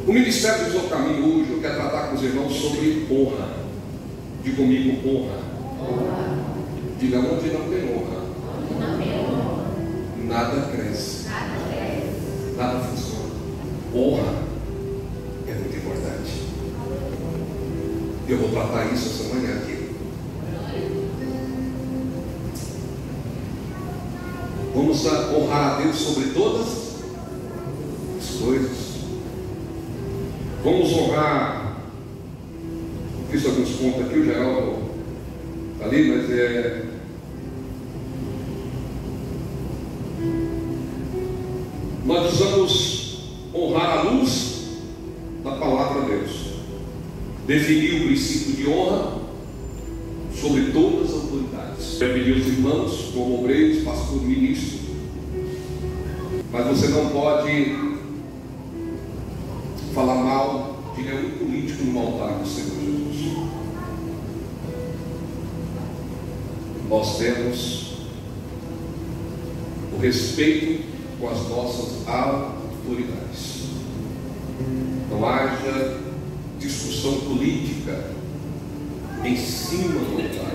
O Ministério do Seu Caminho hoje, eu quero tratar com os irmãos sobre honra. Diga comigo, honra. Diga onde não tem honra, nada cresce, nada funciona. Honra é muito importante. Eu vou tratar isso essa manhã aqui. Vamos honrar a Deus sobre todas as coisas. Vamos honrar. Eu fiz alguns pontos aqui, o Geraldo está ali, mas nós precisamos honrar a luz da palavra de Deus. Definir o princípio de honra sobre todas as autoridades. Eu pedi aos irmãos, como obreiros, pastor, ministro, mas você não pode falar mal de nenhum político no altar do Senhor Jesus. Nós temos o respeito com as nossas autoridades. Não haja discussão política em cima do altar.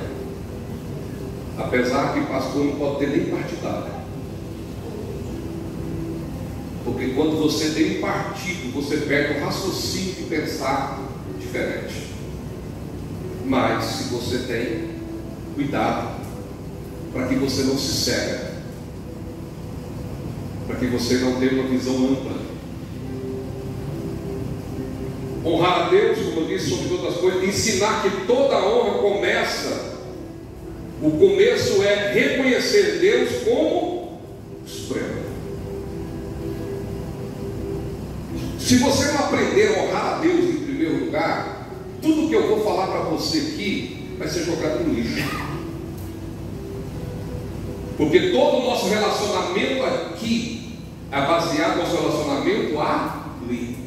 Apesar que pastor não pode ter nem partidário. Porque quando você tem um partido, você perde o raciocínio de pensar diferente. Mas se você tem, cuidado para que você não se cega, para que você não tenha uma visão ampla. Honrar a Deus, como eu disse, sobre todas as coisas, ensinar que toda honra começa, o começo é reconhecer Deus como supremo. Se você não aprender a honrar a Deus em primeiro lugar, tudo que eu vou falar para você aqui vai ser jogado no lixo. Porque todo o nosso relacionamento aqui é baseado no nosso relacionamento ali.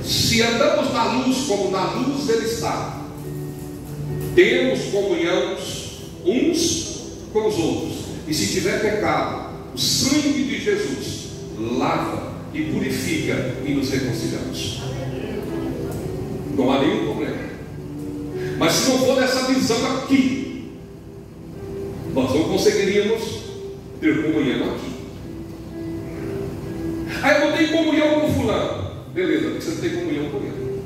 Se andamos na luz como na luz Ele está, temos comunhão uns com os outros. E se tiver pecado, o sangue de Jesus lava e purifica e nos reconciliamos. Não há nenhum problema. Mas se não for dessa visão aqui, nós não conseguiríamos ter comunhão aqui. Aí eu não tenho comunhão com fulano. Beleza, porque você não tem comunhão com ele.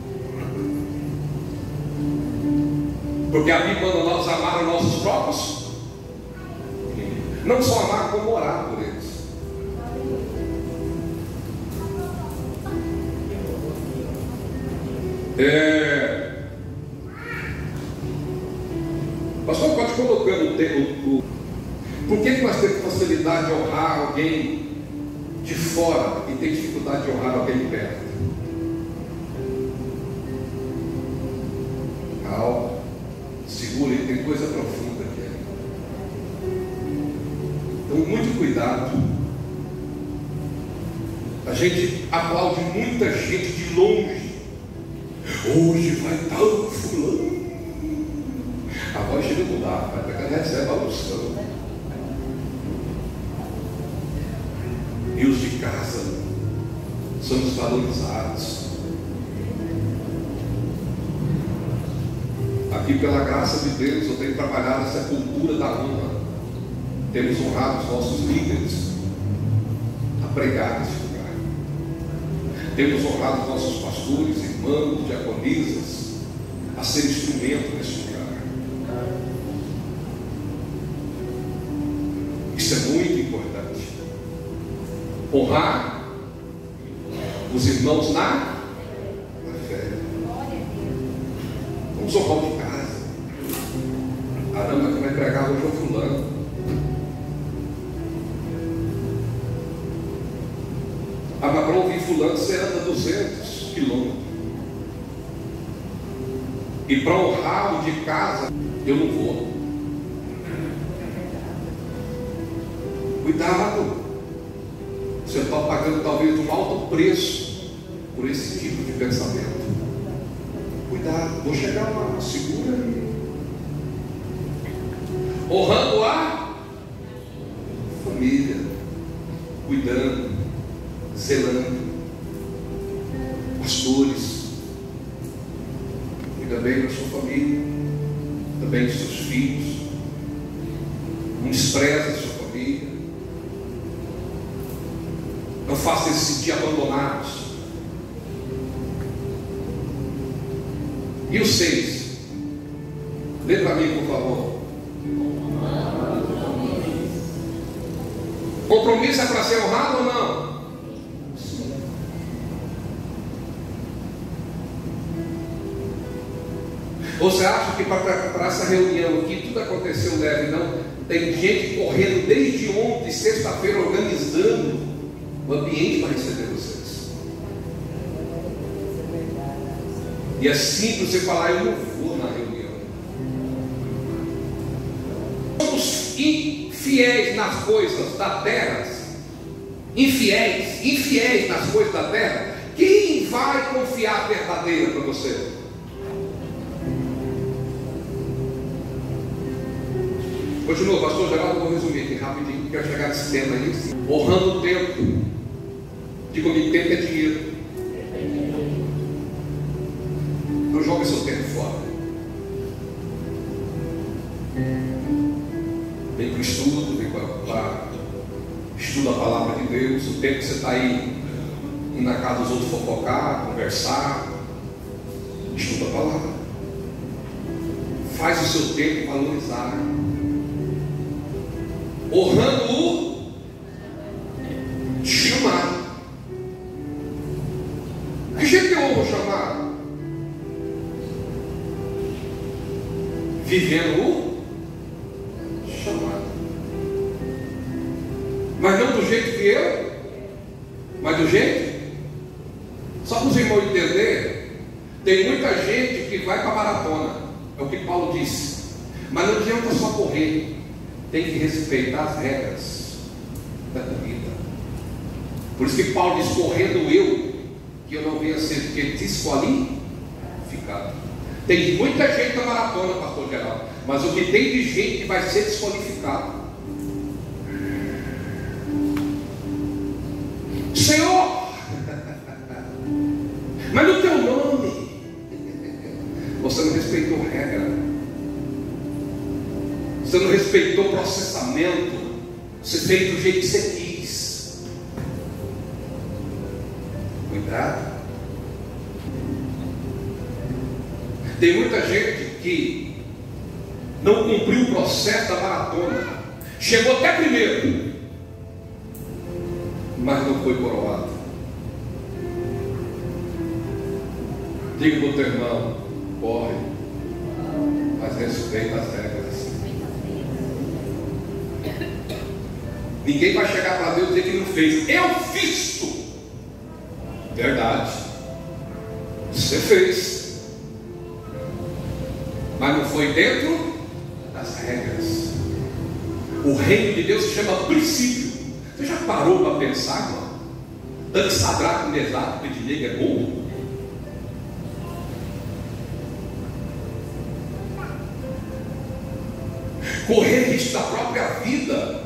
Porque a Bíblia manda nós amar os nossos próprios. Não só amar, como orar por eles. Pastor, pode colocar no tempo. Por que nós temos facilidade de honrar alguém de fora e tem dificuldade de honrar alguém de perto? Calma, segura, tem coisa profunda aqui. Então, muito cuidado. A gente aplaude muita gente de longe. Hoje vai estar o fulano. A voz chega a mudar, vai pegar, recebe a unção. E os de casa são desvalorizados. Aqui, pela graça de Deus, eu tenho trabalhado essa cultura da honra. Temos honrado os nossos líderes a pregar nesse lugar. Temos honrado os nossos pastores, irmãos, diaconisas a ser instrumento nesse lugar. Isso é muito importante. Honrar os irmãos na fé. Vamos honrar o de casa. A dama que vai pregar hoje é o fulano. Mas para ouvir fulano você anda 200 quilômetros. E para honrar o de casa, eu não vou. Cuidado. Você está pagando talvez um alto preço por esse tipo de pensamento. Cuidado, vou chegar lá, segura aí. Honrando a família, cuidando, zelando. pastores, cuida bem da sua família, cuida bem dos seus filhos, não despreza a sua família, não faça eles se sentir abandonados. E o 6, lê para mim, por favor. Compromisso é para ser honrado ou não? Você acha que para essa reunião aqui tudo aconteceu leve? Não. Tem gente correndo desde ontem, sexta-feira, organizando o ambiente para receber vocês. E é simples você falar: eu não vou na reunião. Somos infiéis nas coisas da terra. Infiéis nas coisas da terra. Quem vai confiar verdadeira para você? Continua, pastor Geraldo, vou resumir aqui rapidinho, quero chegar nesse tema aí. Honrando o tempo. Diga comigo, tempo é dinheiro. Não jogue seu tempo fora. Vem para o estudo, vem para estuda a palavra de Deus. O tempo que você está aí indo na casa dos outros fofocar, conversar, estuda a palavra. Faz o seu tempo valorizar. Honrando o chamado. Que jeito que eu honro o chamado? Vivendo o chamado. Mas não do jeito que eu, mas do jeito. Só para os irmãos entenderem, tem muita gente que vai para a maratona, é o que Paulo disse, mas não adianta só correr, tem que respeitar as regras da corrida. Por isso que Paulo diz: correndo eu, que eu não venha ser desqualificado. Tem muita gente na maratona, pastor Geraldo, mas o que tem de gente que vai ser desqualificado. Senhor, mas no teu nome você não respeitou regra, você não respeitou o processamento, você fez do jeito que você quis. Cuidado. Tem muita gente que não cumpriu o processo da maratona, chegou até primeiro, mas não foi coroado. Diga para o teu irmão: corre, mas respeita as regras. Ninguém vai chegar para Deus e dizer que não fez. Eu fiz tudo. Verdade, você fez, mas não foi dentro das regras. O reino de Deus se chama princípio. Você já parou para pensar, irmão? Tanto Sadraque, Mesaque, Abednego é bom? Correr risco da própria vida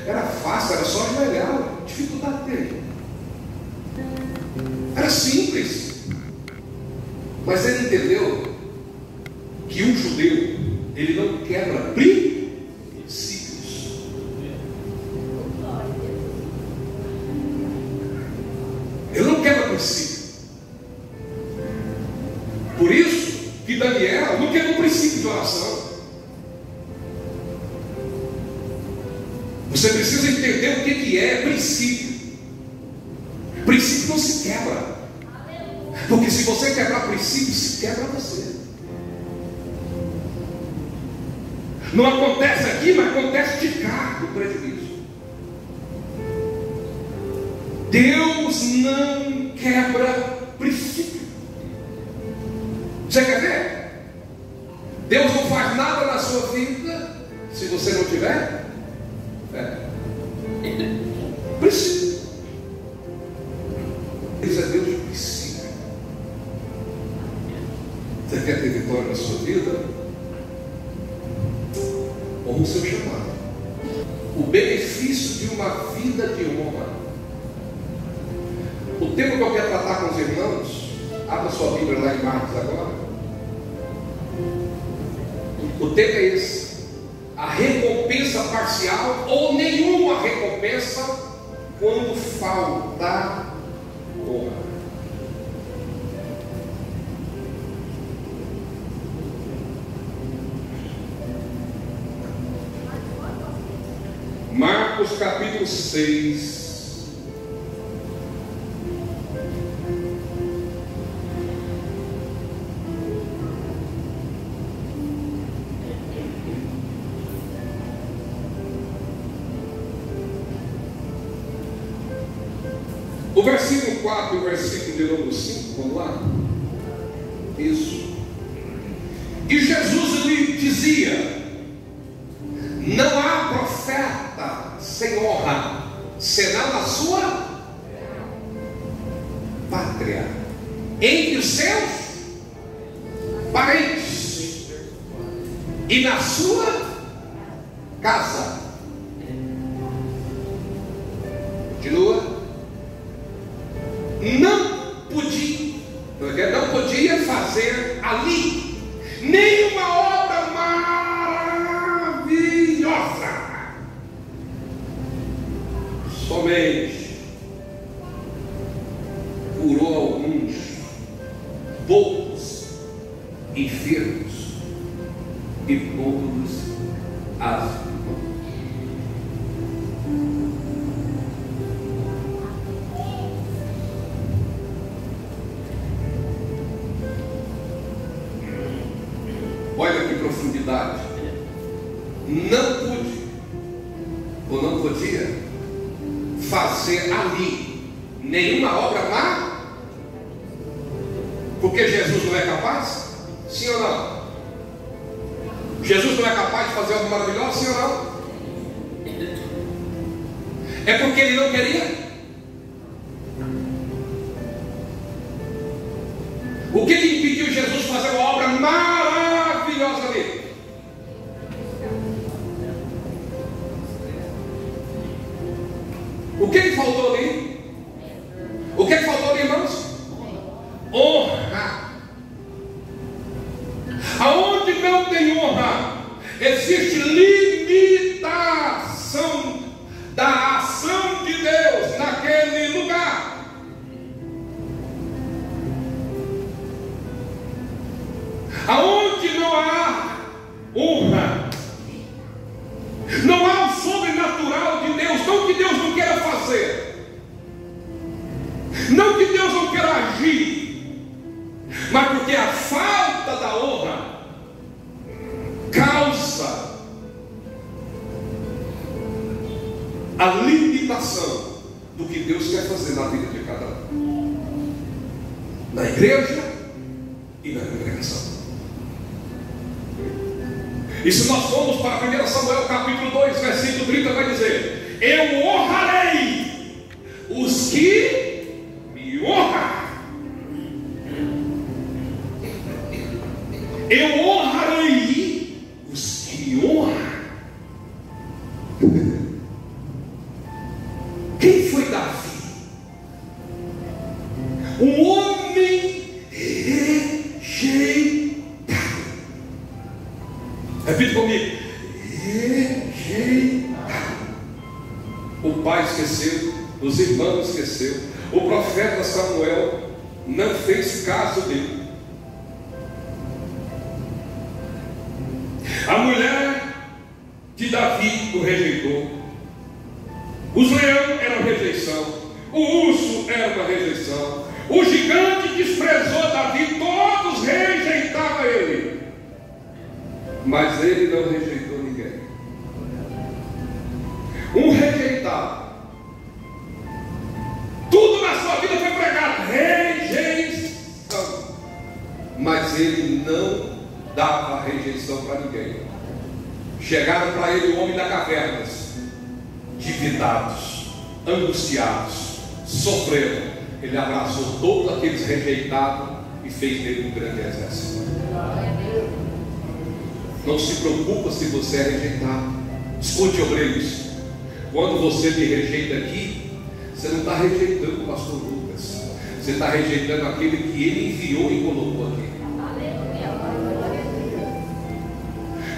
era fácil, era só ajoelhar. Dificuldade dele era simples. Mas ele entendeu que um judeu, ele não quebra princípios. Ele não quebra princípio. Por isso que Daniel não quebrou o princípio de oração. Você precisa entender o que é princípio. Princípio não se quebra. Porque se você quebrar princípio, se quebra você. Não acontece aqui, mas acontece de cá, o prejuízo. Deus não quebra princípio. Você quer ver? Deus não faz nada na sua vida se você não tiver princípio. Deus é Deus de princípio. Você quer ter vitória na sua vida? Honra o seu chamado. O benefício de uma vida de honra. O tema que eu quero tratar com os irmãos Abra sua Bíblia lá em Marcos agora. O tema é esse: a recompensa parcial ou nenhuma recompensa quando falta honra. Marcos capítulo 6. O versículo 4 e o versículo de número 5, vamos lá? Isso. E Jesus lhe dizia: não há profeta sem honra, senão na sua pátria, entre os seus parentes e na sua casa. Continua. Não podia fazer ali nenhuma obra maravilhosa, somente curou alguns poucos enfermos e pôs-los as mãos. Olha que profundidade. Não pude, ou não podia, fazer ali nenhuma obra má, porque Jesus não é capaz? Sim ou não? Jesus não é capaz de fazer algo maravilhoso? Sim ou não? É porque ele não queria? O que impediu Jesus de fazer uma obra maravilhosa ali? O que faltou ali? O que faltou ali, irmãos? Honra. Aonde não tem honra, existe limitação da ação de Deus naquele lugar. Aonde não há honra, não há o sobrenatural de Deus. Não que Deus não queira fazer, não que Deus não queira agir, mas porque a falta da honra causa a limitação do que Deus quer fazer na vida de cada um, na igreja e na congregação. E se nós formos para 1 Samuel capítulo 2, versículo 30, vai dizer: eu honrarei os que me honram. Eu honrarei os que me honram. Quem foi Davi? Um homem rejeitado. Repita comigo: rejeitado. O pai esqueceu, os irmãos esqueceu, o profeta Samuel não fez caso dele. A mulher de Davi o rejeitou. Os leões eram rejeição, o urso era uma rejeição, o gigante desprezou Davi, todos rejeitavam ele, mas ele não rejeitou ninguém. Um rejeitado, tudo na sua vida foi pregado, rejeição, mas ele não dava rejeição para ninguém. Chegaram para ele o homem da cavernas, endividados, angustiados, sofreram. Ele abraçou todos aqueles rejeitados e fez dele um grande exército. Não se preocupa se você é rejeitado. Escute, obreiros, quando você me rejeita aqui, você não está rejeitando o pastor Lucas, Você está rejeitando aquele que Ele enviou e colocou aqui.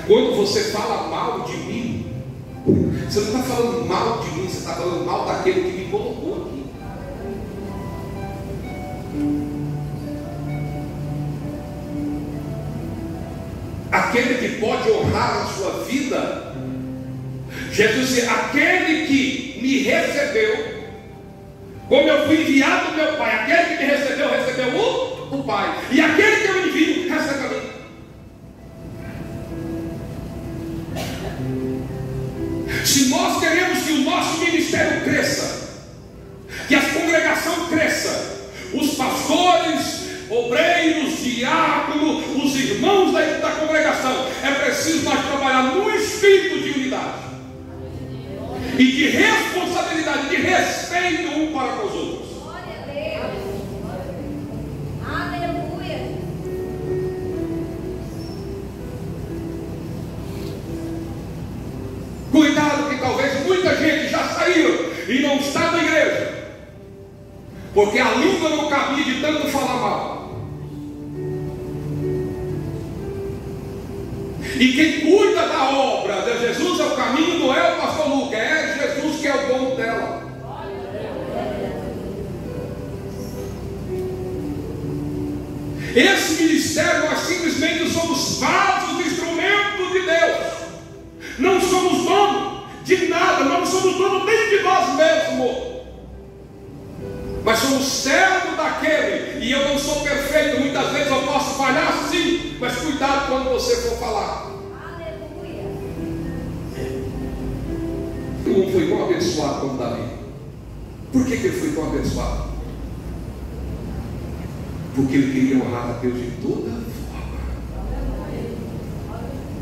Quando você fala mal de mim, você não está falando mal de mim, você está falando mal daquele que me colocou aqui. Aquele que pode honrar a sua vida. Jesus disse: aquele que me recebeu, como eu fui enviado do meu Pai, aquele que me recebeu, recebeu o Pai, e aquele que eu envio, recebe a mim. Se nós queremos que o nosso ministério cresça, que a congregação cresça, os pastores, obreiros, diáconos, os irmãos da congregação, é preciso nós trabalhar no espírito de unidade e de responsabilidade, de respeito um para com os outros. Glória a Deus. Aleluia. Cuidado que talvez muita gente já saiu e não está na igreja, porque a língua não caminha de tanto falar mal. E quem cuida da obra de Jesus é o caminho, não é o pastor Lucas, é Jesus que é o dono dela. Esse ministério, nós simplesmente somos vasos, instrumentos de Deus. Não somos dono de nada, não somos dono nem de nós mesmos, mas somos servos daquele. E eu não sou perfeito, muitas vezes eu posso falhar sim, mas cuidado quando você for falar. Aleluia. Não foi tão abençoado como Davi. Por que ele foi tão abençoado? Porque ele queria honrar a Deus de toda forma,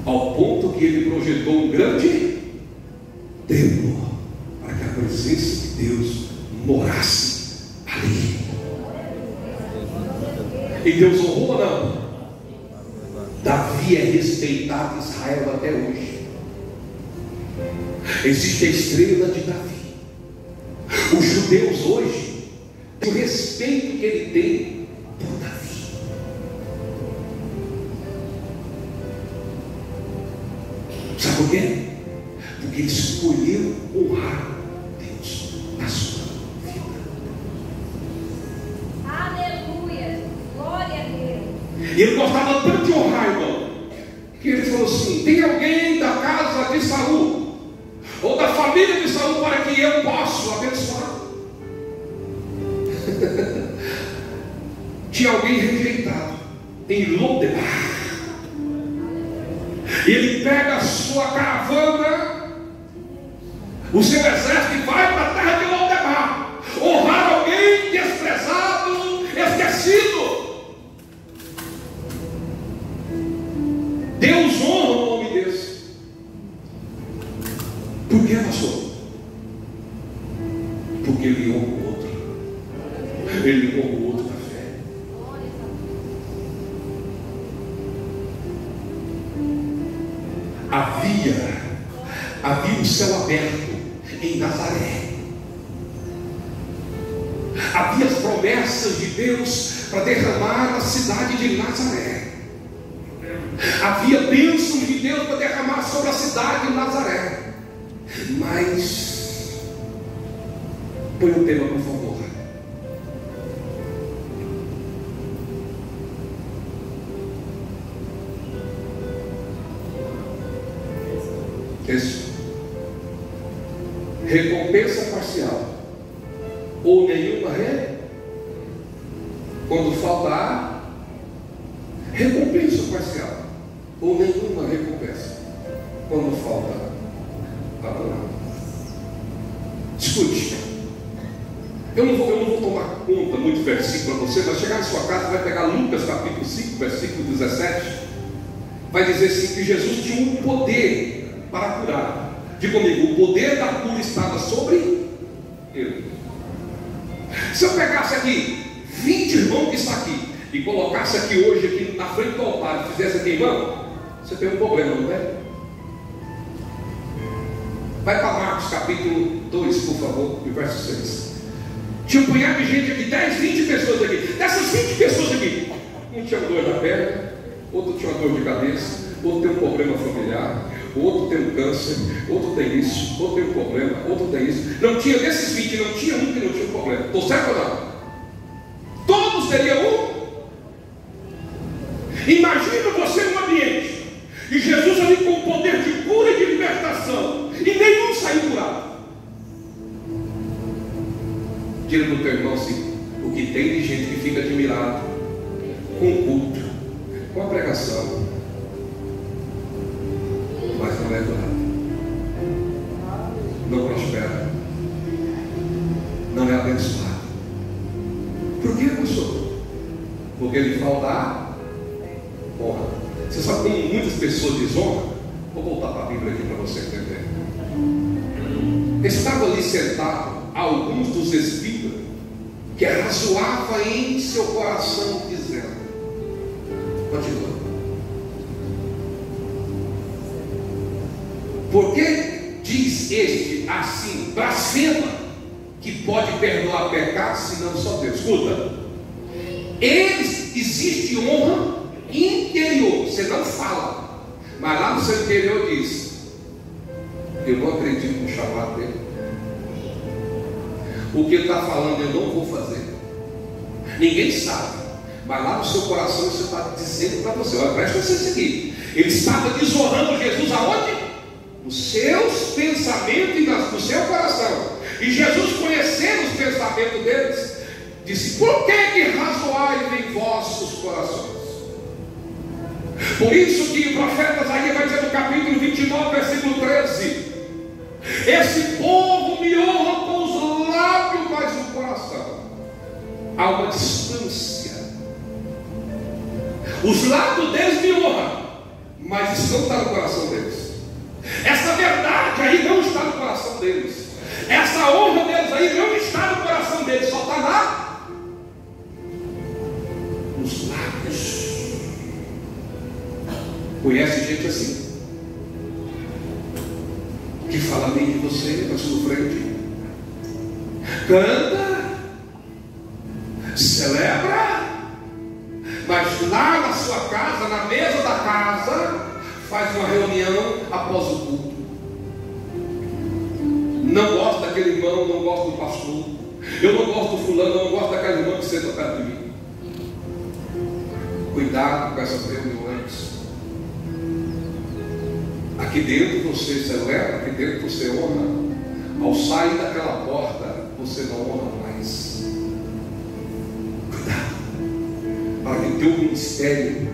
ao ponto que ele projetou um grande templo para que a presença de Deus morasse ali. E Deus honrou ou não? Davi é respeitado em Israel até hoje. Existe a estrela de Davi. Os judeus hoje, o respeito que ele tem por Davi. Sabe por quê? Porque ele escolheu honrar Deus na sua vida. Aleluia. Glória a Deus. E ele gostava tanto de honrar, irmão, que ele falou assim: tem alguém da casa de Saul ou da família de Saul para que eu possa abençoar? Tinha alguém rejeitado em Lodebar. E ele pega a sua caravana, o seu exército, e vai para a terra de Lodebar honrar alguém desprezado, esquecido. Deus honra um homem desse. Por que, pastor? Porque ele honra o outro. Ele honra o outro da fé. Havia o céu aberto em Nazaré. Havia as promessas de Deus para derramar na cidade de Nazaré. Havia bênçãos de Deus para derramar sobre a cidade de Nazaré. Mas põe o tema, por favor. Isso. Recompensa parcial ou nenhuma quando falta recompensa parcial ou nenhuma recompensa quando falta a palavra. Escute, eu não vou tomar conta muito versículo para você, mas chegar na sua casa vai pegar Lucas capítulo 5 versículo 17, vai dizer assim que Jesus tinha um poder para curar. Diga comigo, o poder da cura estava sobre ele. Se eu pegasse aqui 20 irmãos que está aqui e colocasse aqui hoje, aqui na frente do altar, e fizesse aqui, irmão, você tem um problema, não é? Vai para Marcos capítulo 2, por favor, e verso 6. Tinha um punhado de gente aqui, 10, 20 pessoas aqui. Dessas 20 pessoas aqui, um tinha dor na perna, outro tinha uma dor de cabeça, outro tem um problema familiar, outro tem um câncer, outro tem isso, outro tem um problema, outro tem isso. Não tinha, desses 20, não tinha um que não tinha um problema. Estou certo ou não? Todos teriam um. Imagina você num ambiente e Jesus ali com o poder de cura e de libertação, e nenhum saiu curado. Diga para o teu irmão assim: o que tem de gente que fica admirado com o culto, com a pregação, mas não é curado, não prospera, não é abençoado. Por que, pastor? Porque ele falta a honra. Você sabe como muitas pessoas desonram? Vou voltar para a Bíblia aqui para você entender. Estavam ali sentados alguns dos espíritos que razoava em seu coração, dizendo: continua. Por que diz este assim, blasfema, que pode perdoar pecados, senão só Deus? Escuta, existe honra interior, você não fala, mas lá no seu interior diz: eu não acredito no chamado dele, o que ele está falando eu não vou fazer. Ninguém sabe, mas lá no seu coração você está dizendo para você: olha, presta atenção nisso aqui. Ele estava desonrando Jesus aonde? Nos seus pensamentos e no seu coração. E Jesus, conhecendo os pensamentos deles, disse: por que razoais em vossos corações? Por isso que o profeta Isaías vai dizer no capítulo 29, versículo 13: esse povo me honra com os lábios, mas o coração há uma distância. Os lábios deles me honram, mas isso não está no coração deles. Essa verdade aí não está no coração deles. Essa honra deles aí não está no coração deles, só está lá nos lábios. Conhece gente assim? Que fala bem de você na sua frente, canta, celebra, mas lá na sua casa, na mesa da casa, faz uma reunião após o culto. Não gosto daquele irmão, não gosto do pastor, eu não gosto do fulano, eu não gosto daquela irmã que senta perto de mim. Cuidado com essas reuniões. Aqui dentro você celebra, aqui dentro você honra. Ao sair daquela porta, você não honra mais. Cuidado, para que o teu ministério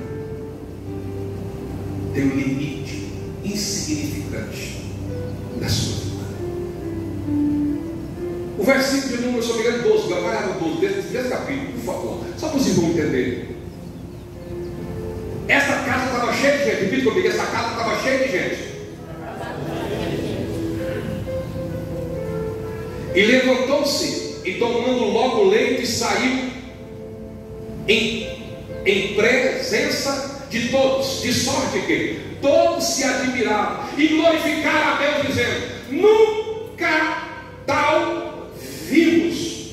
tenha um limite insignificante na sua vida. O versículo de número, se não me engano, 12, vai lá no 12, desse capítulo, por favor, só para vocês vão entender. Essa casa estava cheia de gente, repita comigo, essa casa estava cheia de gente. E levantou-se e tomando logo leite saiu em presença de todos, de sorte que todos se admiraram e glorificaram a Deus, dizendo: nunca tal vimos.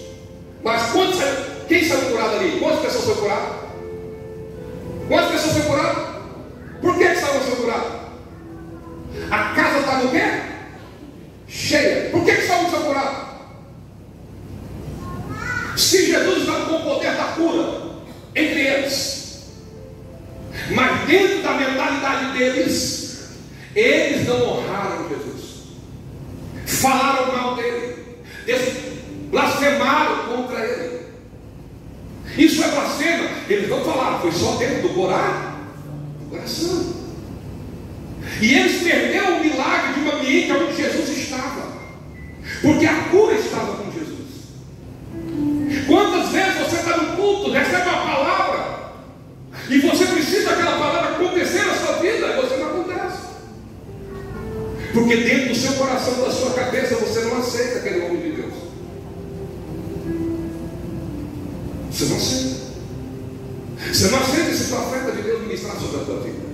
Mas quem saiu curado ali? Quantas pessoas foram curadas? Quantas pessoas foram curadas? Por que estavam sendo curadas? A casa estava o quê? Cheia. Por que estavam sendo curados? Se Jesus estava com o poder da cura entre eles, mas dentro da mentalidade deles, eles não honraram Jesus, falaram mal dele, blasfemaram contra ele. Isso é blasfema. Eles não falaram, foi só dentro do coração. E eles perderam o milagre de um ambiente onde Jesus estava, porque a cura estava com Jesus. Quantas vezes você está no culto, recebe uma palavra, e você precisa daquela palavra acontecer na sua vida, e você não acontece, porque dentro do seu coração, da sua cabeça, você não aceita aquele homem de Deus. Você não aceita. Você não aceita esse profeta de Deus ministrar sobre a tua vida.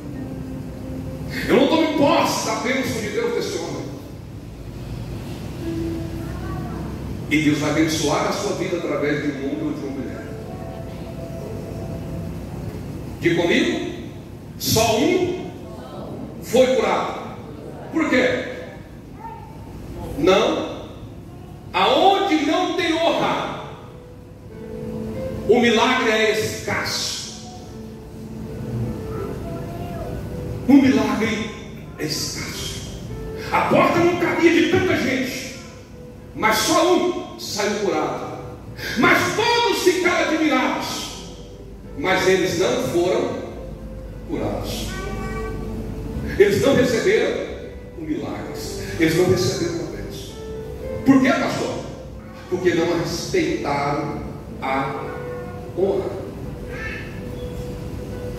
Eu não tomo posse da bênção de Deus desse homem. E Deus vai abençoar a sua vida através de um homem ou de uma mulher. Diga comigo. Só um foi curado. Por quê? Não. Aonde não tem honra, o milagre é escasso. O milagre é escasso. A porta não cabia de tanta gente, mas só um saiu curado. Mas todos ficaram admirados, mas eles não foram curados. Eles não receberam o milagre. Eles não receberam a bênção. Por quê, pastor? Porque não respeitaram a honra.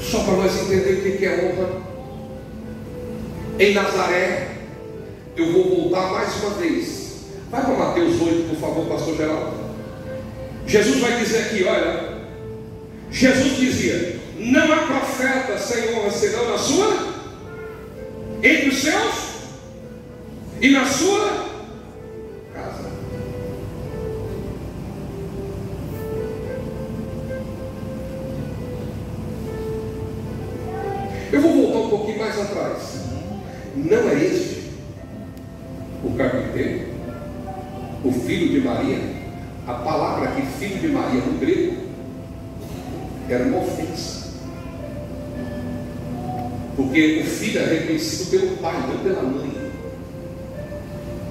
Só para nós entender o que é honra. Em Nazaré, eu vou voltar mais uma vez. Vai para Mateus 8, por favor, pastor Geraldo. Jesus vai dizer aqui, olha. Jesus dizia: não há profeta sem honra senão na sua, entre os seus e na sua casa. Eu vou voltar um pouquinho mais atrás. Não é este o carpinteiro, o filho de Maria? A palavra aqui, filho de Maria, no grego, era uma ofensa. Porque o filho é reconhecido pelo pai, não pela mãe,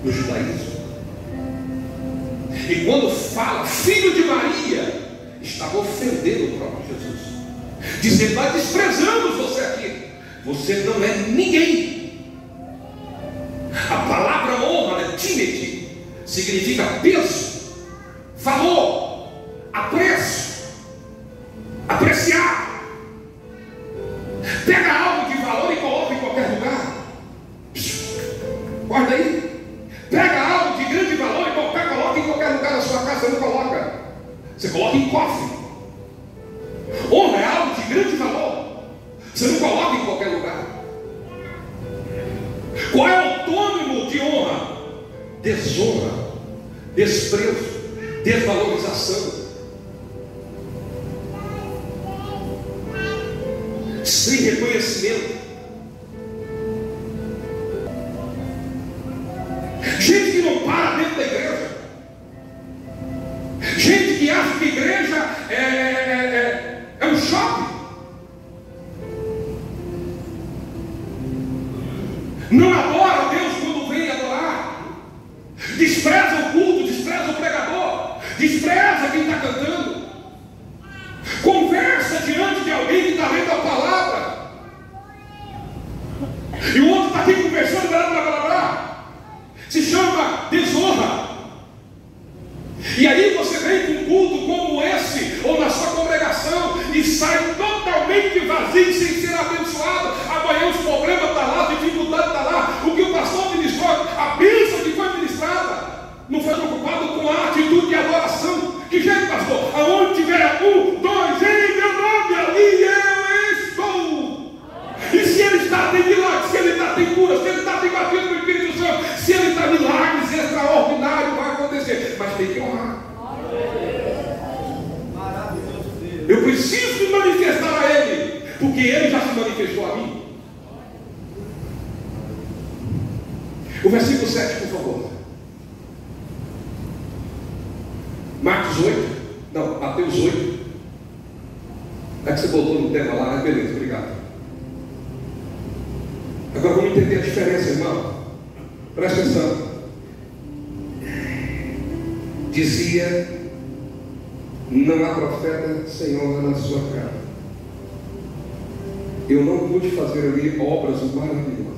no judaísmo. E quando fala filho de Maria, estava ofendendo o próprio Jesus, dizendo: nós desprezamos você aqui, você não é ninguém. A palavra honra, dignity, significa peso, valor, apreço, apreciar. Pega algo de valor e coloca em qualquer lugar. Guarda aí. Pega algo de grande valor e coloca em qualquer lugar da sua casa. Você não coloca, você coloca em cofre. Honra é algo de grande valor, você não coloca em qualquer lugar. Qual é o antônimo de honra? Desonra, desprezo, desvalorização, sem reconhecimento. Gente que não para dentro da igreja, gente que acha que a igreja é um shopping. Não adora a Deus quando vem adorar, despreza o culto, despreza o pregador, despreza quem está cantando, conversa diante de alguém que está lendo a palavra, e o outro está aqui conversando, blá, blá, blá, blá. Se chama desonra. E aí você vem com um culto como esse, ou na sua congregação, e sai totalmente vazio, sem ser abençoado. Amanhã os problemas estão lá, a dificuldade está lá, o que o pastor ministrou, a bênção que foi ministrada, não foi preocupado com a atitude de adoração. Que jeito, pastor? Aonde tiver 1, 2, em meu nome, ali eu estou. E se ele está, tem milagres, se ele está, tem cura, se ele está, tem batismo do Espírito Santo, se ele está, milagres extraordinários vai acontecer. Mas tem que honrar. Eu preciso me manifestar a ele, porque ele já se manifestou a mim. O versículo 7, por favor. Marcos 8, não, Mateus 8. É que você botou no tema lá, né? Beleza, obrigado. Agora vamos entender a diferença, irmão. Presta atenção. Dizia: não há profeta sem honra na sua casa. Eu não pude fazer ali obras maravilhosas.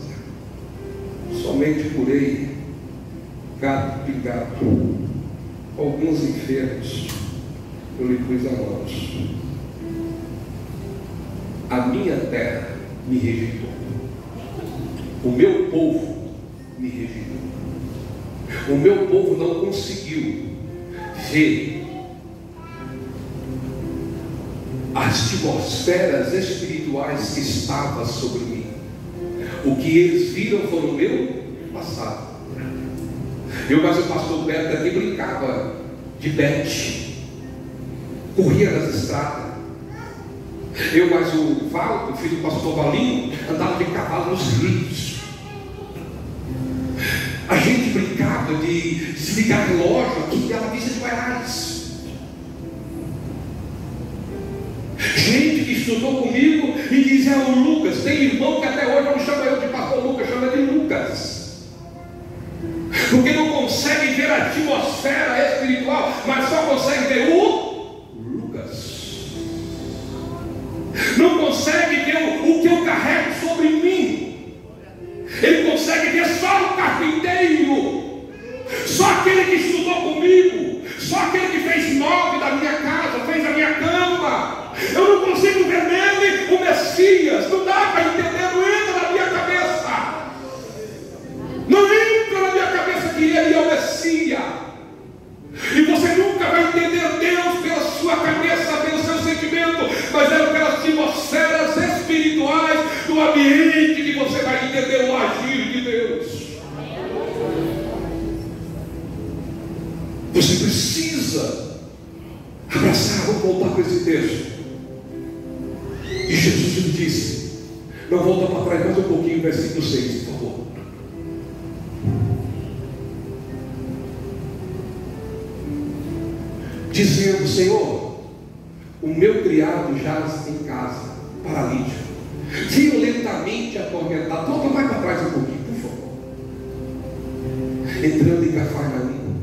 Somente curei gato pingado. Alguns enfermos eu lhe pus a mãos. A minha terra me rejeitou. O meu povo me rejeitou. O meu povo não conseguiu ver as atmosferas espirituais que estavam sobre mim. O que eles viram foi o meu passado. Mas o pastor Beto aqui brincava de bete, corria nas estradas. Mas o Val, o filho do pastor Valinho, andava de cavalo nos rios. A gente brincava de desligar relógio aqui em Bela Vista de Goiás. Gente que estudou comigo e dizia: o Lucas, tem irmão que até hoje não chama eu de pastor Lucas, chama de Lucas, porque não consegue ver a atmosfera espiritual, mas só consegue ver o Lucas. Não consegue ver o que eu carrego sobre mim. Ele consegue ver só o carpinteiro, só aquele que estudou comigo, só aquele que fez móvel da minha casa, fez a minha cama. Eu não consigo ver nele o Messias. Não dá para entender, não entra na minha cabeça. Não entra na minha cabeça que ele é o Messias. E você nunca vai entender Deus pela sua cabeça, pelo seu sentimento, mas é pelas atmosferas espirituais do ambiente que você vai entender o agir de Deus. Você precisa abraçar. Vamos voltar para esse texto. E Jesus lhe disse, não, volta para trás mais um pouquinho, versículo 6, por favor. Dizendo: Senhor, o meu criado jaz em casa, paralítico, violentamente atormentado. Volta mais para trás um pouquinho, por favor. Entrando em Cafarnaum,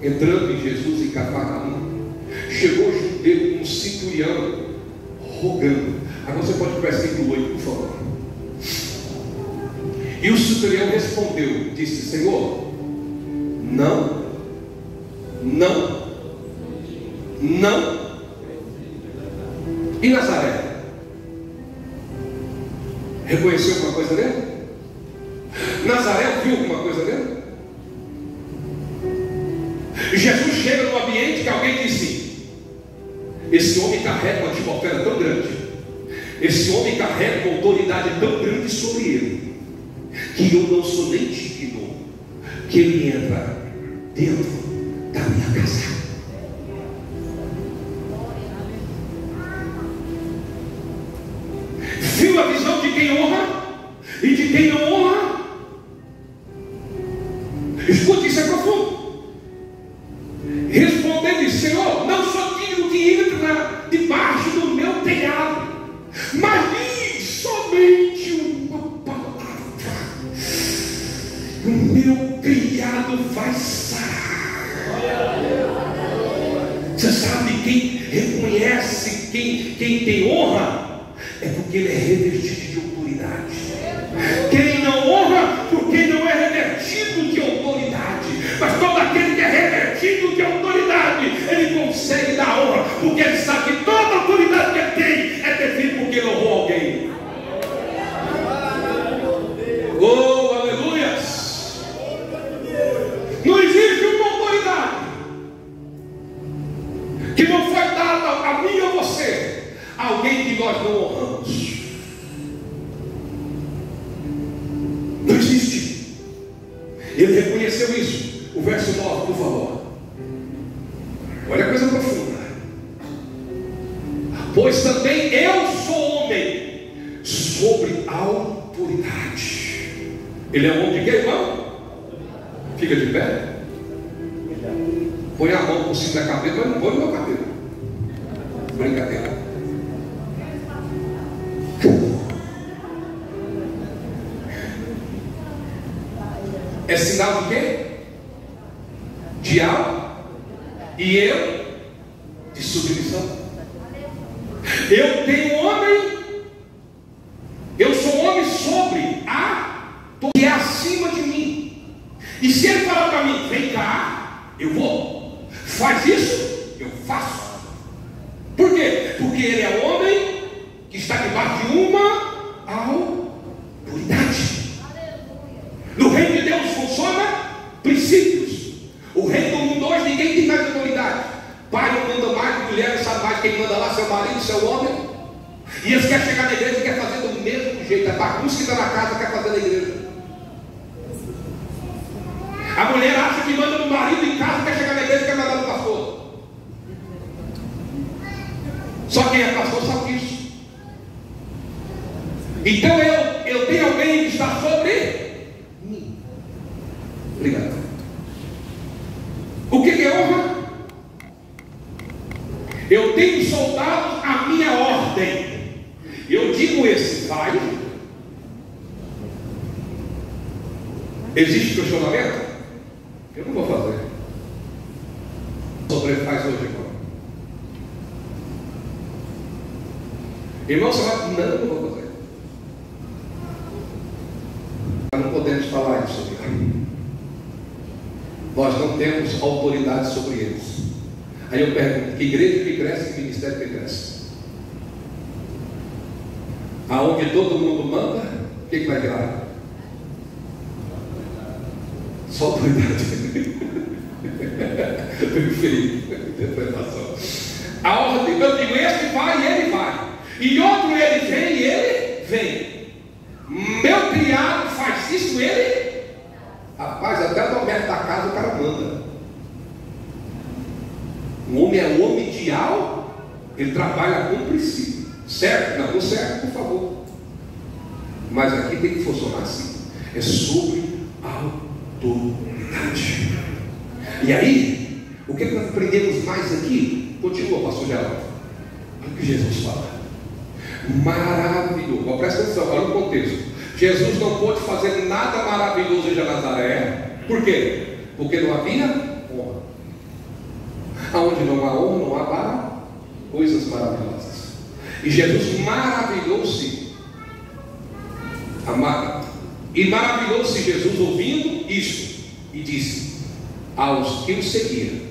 entrando em Jesus em Cafarnaum, chegou junto dele um centurião rogando. Agora você pode ir para o versículo 8, por favor. E o centurião respondeu, disse: Senhor, não. E Nazaré? Reconheceu alguma coisa dele? Nazaré viu alguma coisa dele? Jesus chega no ambiente que alguém disse: esse homem carrega uma atmosfera tão grande, esse homem carrega uma autoridade tão grande sobre ele, que eu não sou nem digno que ele entra dentro da minha casa. Viu a visão de quem honra e de quem não honra? Escute, isso é profundo. Respondendo: Senhor, não sou digno que entre debaixo do meu telhado, mas diz somente uma palavra, o meu criado vai sarar. Você sabe, quem reconhece quem tem honra é porque ele é revestido de autoridade. Quem não honra, porque não é revestido de autoridade. Mas todo aquele que é revestido de autoridade, ele consegue dar honra, porque ele sabe que toda autoridade que ele tem é devido porque ele honrou alguém. Oh, aleluias! Não existe uma autoridade que não foi dada a mim ou você, alguém que nós não honramos. Não existe. Ele reconheceu isso. O verso 9, por favor. Olha a coisa profunda. Pois também eu sou homem sobre autoridade. Ele é um homem de quê, irmão? Fica de pé. Põe a mão por cima da cabeça, mas não põe no meu cabelo. Brincadeira. É sinal de quê? De alma. E eu de submissão. Eu tenho homem. Eu sou homem sobre que é acima de mim. E se ele falar para mim: vem cá, eu vou. Faz isso, eu faço. Por quê? Porque ele é homem que está debaixo de uma autoridade. No reino de Deus funciona princípios. O reino do mundo hoje ninguém tem mais autoridade. Pai não manda mais, mulher não sabe mais quem manda lá, seu marido, seu homem. E eles querem chegar na igreja e querem fazer do mesmo jeito. A bagunça que está na casa quer fazer na igreja. A mulher acha que Só quem é pastor sabe disso. Então eu tenho alguém que está sobre mim. Obrigado. O que é honra? Eu tenho soldados à minha ordem. Eu digo esse, vai. Existe questionamento? Eu não vou fazer. Sobre faz hoje, irmão. Irmão, você vai? Não, eu não vou fazer. Nós não podemos falar isso sobre ele. Nós não temos autoridade sobre eles. Aí eu pergunto: que igreja que cresce, que ministério que cresce? Aonde todo mundo manda, o que vai virar? Só autoridade. Preferido. Interpretação. A ordem, eu digo, esse vai e ele vai. E outro ele vem e ele vem. Meu criado faz isso, ele. Rapaz, até o Alberto da casa o cara manda. O homem é homem ideal, ele trabalha com princípio. Certo? Não, não serve, por favor. Mas aqui tem que funcionar assim. É sobre autoridade. E aí, o que nós aprendemos mais aqui? Continua, pastor Geraldo. Olha o que Jesus fala. Maravilhoso. Presta atenção, olha o contexto. Jesus não pôde fazer nada maravilhoso em Nazaré. Por quê? Porque não havia honra. Aonde não há honra, não há coisas maravilhosas. E Jesus maravilhou-se. Amado. E maravilhou-se Jesus ouvindo isto. E disse aos que o seguiam: